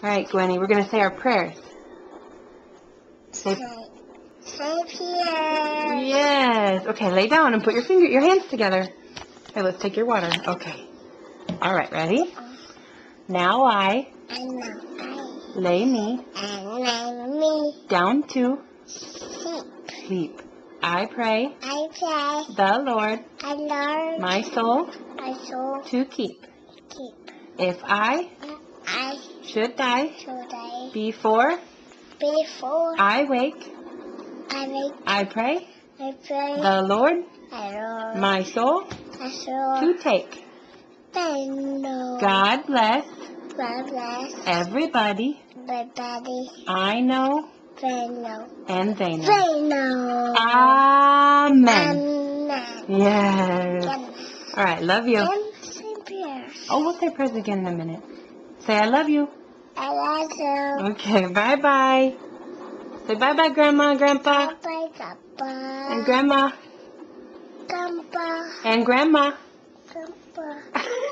All right, Gwenny, we're going to say our prayers. Say, yes. Okay, lay down and put your hands together. Okay, let's take your water. Okay. All right, ready? Now I lay me down to sleep. I pray the Lord my soul to keep. If I should die before I wake, I pray the Lord my soul to take. God bless everybody I know and they know. Amen. Yes. All right, love you. Oh, we'll say prayers again in a minute. Say, I love you. I love you. Okay, bye-bye. Say bye-bye, Grandma and Grandpa. Bye, Papa. And Grandma. Grandpa. And Grandma. Grandpa.